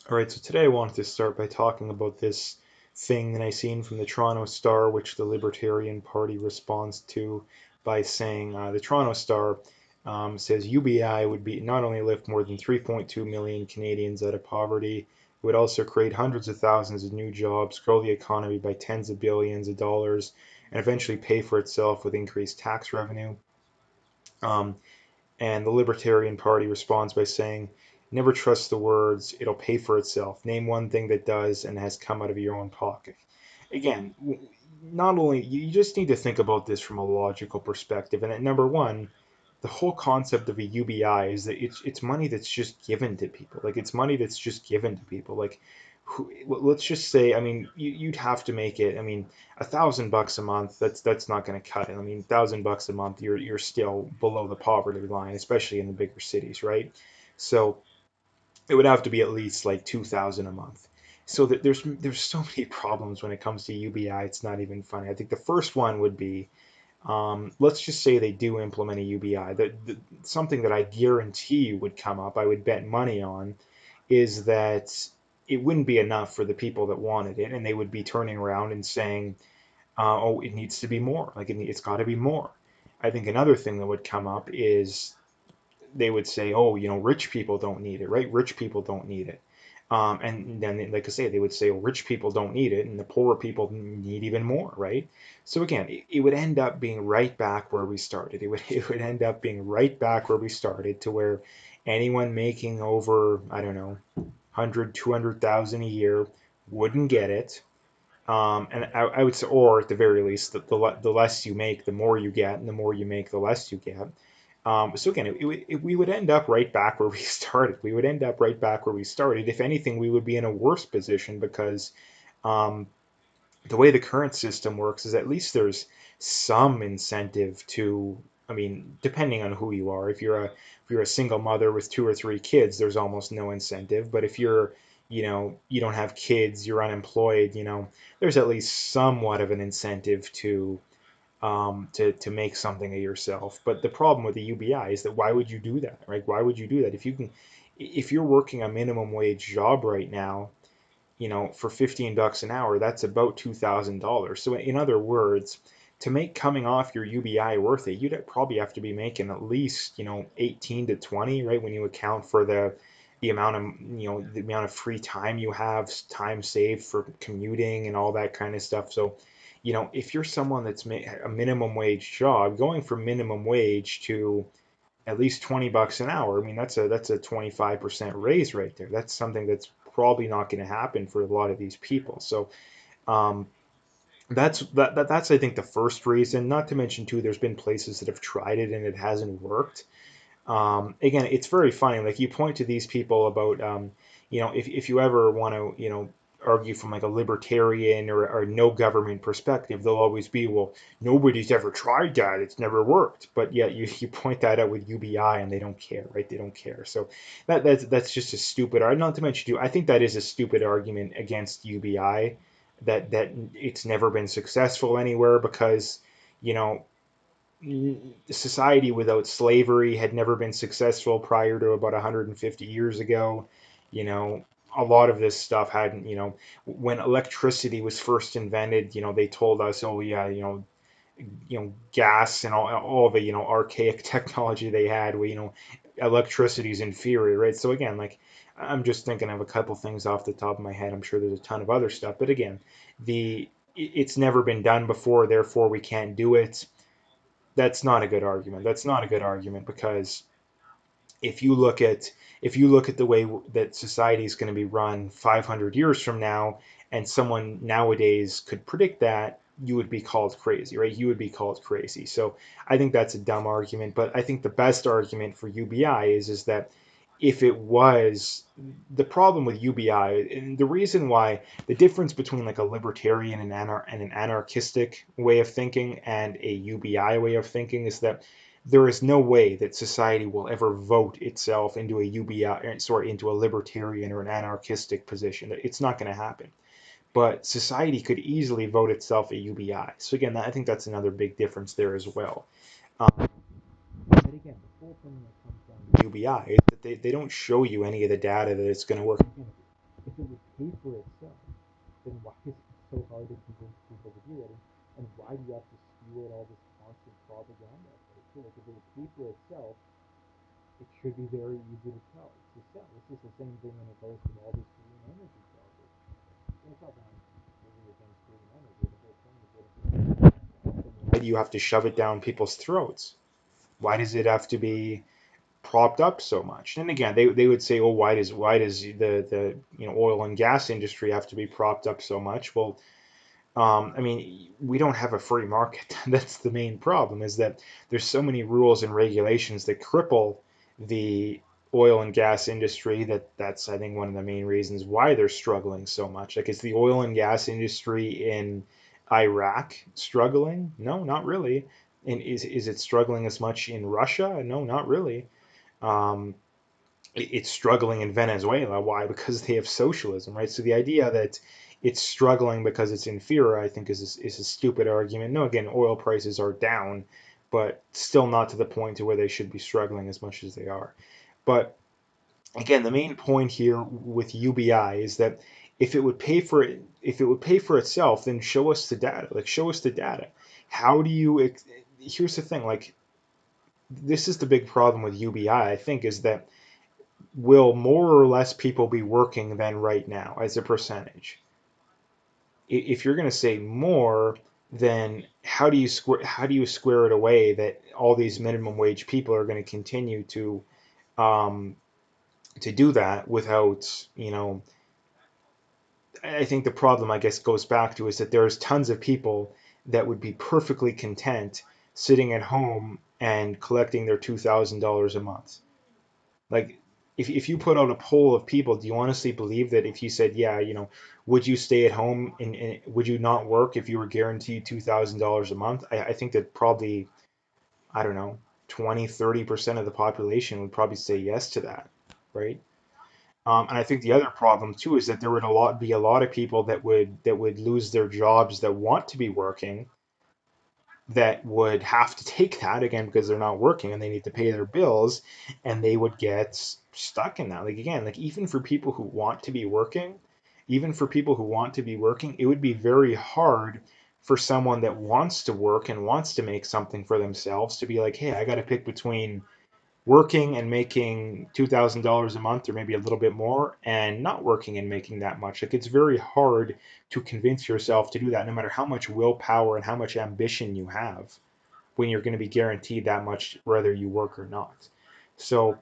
All right, so today I wanted to start by talking about this thing that I seen from the Toronto Star, which the Libertarian Party responds to by saying the Toronto Star says UBI would be not only lift more than 3.2 million Canadians out of poverty, it would also create hundreds of thousands of new jobs, grow the economy by tens of billions of dollars, and eventually pay for itself with increased tax revenue. Um, and the Libertarian Party responds by saying, never trust the words, it'll pay for itself. Name one thing that does and has come out of your own pocket. Again, not only, you just need to think about this from a logical perspective. And at number one, the whole concept of a UBI is that it's money that's just given to people. Like it's money that's just given to people. Like let's just say, I mean, you'd have to make it. I mean, $1,000 a month. That's not going to cut it. I mean, $1,000 a month, you're still below the poverty line, especially in the bigger cities, right? So it would have to be at least like 2,000 a month. So that there's so many problems when it comes to UBI. It's not even funny. I think the first one would be let's just say they do implement a UBI. Something that I guarantee you would come up, I would bet money on, is that it wouldn't be enough for the people that wanted it, and they would be turning around and saying, "Oh, it needs to be more. Like it's got to be more." I think another thing that would come up is they would say, "Oh, rich people don't need it, right? Rich people don't need it." And then, like I say, they would say, "Oh, rich people don't need it, and the poorer people need even more, right?" So again, it would end up being right back where we started. It would end up being right back where we started, to where anyone making over, I don't know, 100, 200,000 a year wouldn't get it. And I would say, or at the very least, the less you make, the more you get, and the more you make, the less you get. So again, we would end up right back where we started. We would end up right back where we started. If anything, we would be in a worse position because um, the way the current system works is at least there's some incentive to. I mean, depending on who you are, if you're a single mother with two or three kids, there's almost no incentive. But if you don't have kids, you're unemployed, there's at least somewhat of an incentive to make something of yourself. But the problem with the UBI is that why would you do that, right? Why would you do that if you're working a minimum wage job right now, for $15 an hour, that's about $2,000. So in other words, to make coming off your UBI worth it, you'd probably have to be making at least 18 to 20, right? When you account for the amount of the amount of free time you have, time saved for commuting and all that kind of stuff. So if you're someone that's a minimum wage job, going from minimum wage to at least $20 an hour, I mean that's a 25% raise right there. That's something that's probably not going to happen for a lot of these people. So um, that's I think the first reason. Not to mention too, there's been places that have tried it and it hasn't worked. Again, it's very funny. Like you point to these people about, if you ever want to, argue from like a libertarian or no government perspective, they'll always be, well, nobody's ever tried that. It's never worked. But yet you point that out with UBI and they don't care, right? They don't care. So that's just a stupid. Not to mention too, I think that is a stupid argument against UBI, that it's never been successful anywhere because you know society without slavery had never been successful prior to about 150 years ago. You know, a lot of this stuff hadn't, when electricity was first invented, they told us, oh yeah, gas and all the, archaic technology they had, where, electricity is inferior, right? So again, like I'm just thinking of a couple things off the top of my head. I'm sure there's a ton of other stuff, but again, it's never been done before, therefore we can't do it. That's not a good argument. That's not a good argument because if you look at the way that society is going to be run 500 years from now, and someone nowadays could predict that, you would be called crazy, right? You would be called crazy. So I think that's a dumb argument. But I think the best argument for UBI is that if it was the problem with UBI, and the reason why the difference between like a libertarian and an anarchistic way of thinking and a UBI way of thinking is that there is no way that society will ever vote itself into a UBI, sorry, into a libertarian or an anarchistic position. It's not going to happen. But society could easily vote itself a UBI. So again, I think that's another big difference there as well. But again, the whole thing that comes down to UBI is that they don't show you any of the data that it's going to work. if it would pay for itself, then why is it so hard to convince people to do that? And why do you have to spew out all this constant propaganda? Like if it would pay for itself, it should be very easy to tell to sell. This is the same thing when it goes to all this green energy charges. It's not that I'm really against green energy. The whole thing is that why do you have to shove it down people's throats? Why does it have to be propped up so much? And again, they would say, oh, why does the oil and gas industry have to be propped up so much? Well, I mean, we don't have a free market. That's the main problem, is that there's so many rules and regulations that cripple the oil and gas industry that's I think one of the main reasons why they're struggling so much. Like, is the oil and gas industry in Iraq struggling? No, not really. And is it struggling as much in Russia? No, not really. Um, it's struggling in Venezuela. Why? Because they have socialism, right? So the idea that it's struggling because it's inferior, I think, is a stupid argument. No, again, oil prices are down, but still not to the point to where they should be struggling as much as they are. But again, the main point here with UBI is that if it would pay for itself, then show us the data. Like, show us the data. How do you? Here's the thing. Like, this is the big problem with UBI. I think is that will more or less people be working than right now as a percentage? If you're going to say more, then how do you square it away that all these minimum wage people are going to continue um, to do that without, I think the problem, I guess, goes back to is that there's tons of people that would be perfectly content sitting at home and collecting their $2,000 a month. Like, if you put out a poll of people, do you honestly believe that if you said, yeah, would you stay at home and would you not work if you were guaranteed $2,000 a month? I think that probably, I don't know, 20-30% of the population would probably say yes to that, right? And I think the other problem too is that there would be a lot of people that would lose their jobs that want to be working, that would have to take that again because they're not working and they need to pay their bills, and they would get stuck in that. Like, again, like, even for people who want to be working, it would be very hard for someone that wants to work and wants to make something for themselves to be like, hey, I got to pick between working and making $2,000 a month or maybe a little bit more, and not working and making that much. Like, it's very hard to convince yourself to do that, no matter how much willpower and how much ambition you have, when you're going to be guaranteed that much whether you work or not. So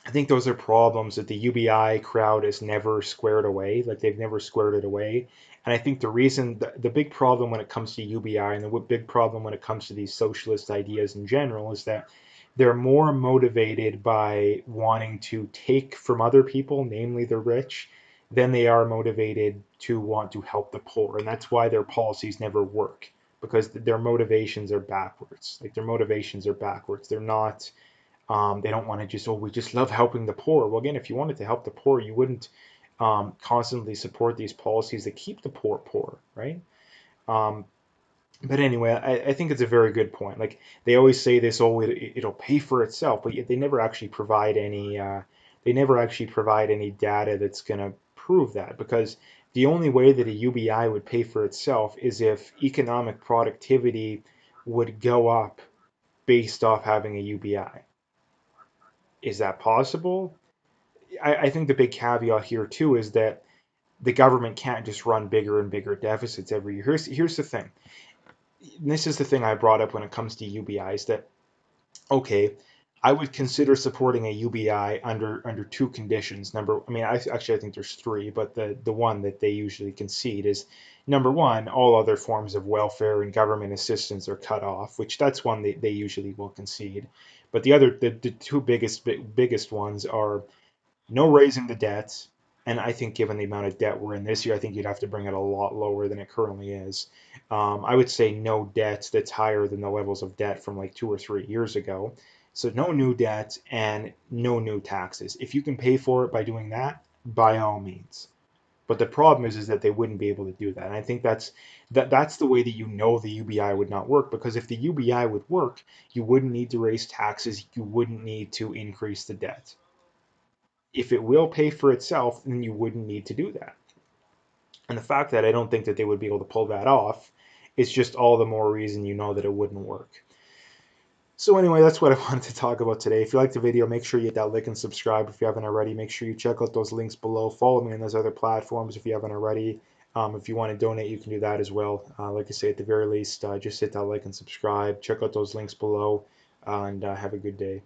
I think those are problems that the UBI crowd has never squared away. Like, they've never squared it away. And I think the big problem when it comes to UBI, and the big problem when it comes to these socialist ideas in general, is that they're more motivated by wanting to take from other people, namely the rich, than they are motivated to want to help the poor. And that's why their policies never work, because their motivations are backwards. Like, their motivations are backwards. They don't want to just, oh, we just love helping the poor. Well, again, if you wanted to help the poor, you wouldn't constantly support these policies that keep the poor poor, right? Um, but anyway, I think it's a very good point. Like, they always say this, oh, it'll pay for itself, but yet they never actually provide any data that's going to prove that, because the only way that a UBI would pay for itself is if economic productivity would go up based off having a UBI. Is that possible? I think the big caveat here too is that the government can't just run bigger and bigger deficits every year. Here's the thing. This is the thing I brought up when it comes to UBIs, that okay, I would consider supporting a UBI under two conditions. I think there's three, but the one that they usually concede is, number one, all other forms of welfare and government assistance are cut off, which that's one they usually will concede. But the two biggest ones are no raising the debt. And I think, given the amount of debt we're in this year, I think you'd have to bring it a lot lower than it currently is. I would say no debt that's higher than the levels of debt from like 2 or 3 years ago. So no new debt and no new taxes. If you can pay for it by doing that, by all means. But the problem is that they wouldn't be able to do that. And I think that's the way that the UBI would not work, because if the UBI would work, you wouldn't need to raise taxes, you wouldn't need to increase the debt. if it will pay for itself, then you wouldn't need to do that. And the fact that I don't think that they would be able to pull that off is just all the more reason you know that it wouldn't work. So anyway, that's what I wanted to talk about today. If you liked the video, make sure you hit that like and subscribe if you haven't already. Make sure you check out those links below. Follow me on those other platforms if you haven't already. If you want to donate, you can do that as well. Like I say, at the very least, just hit that like and subscribe. Check out those links below, and have a good day.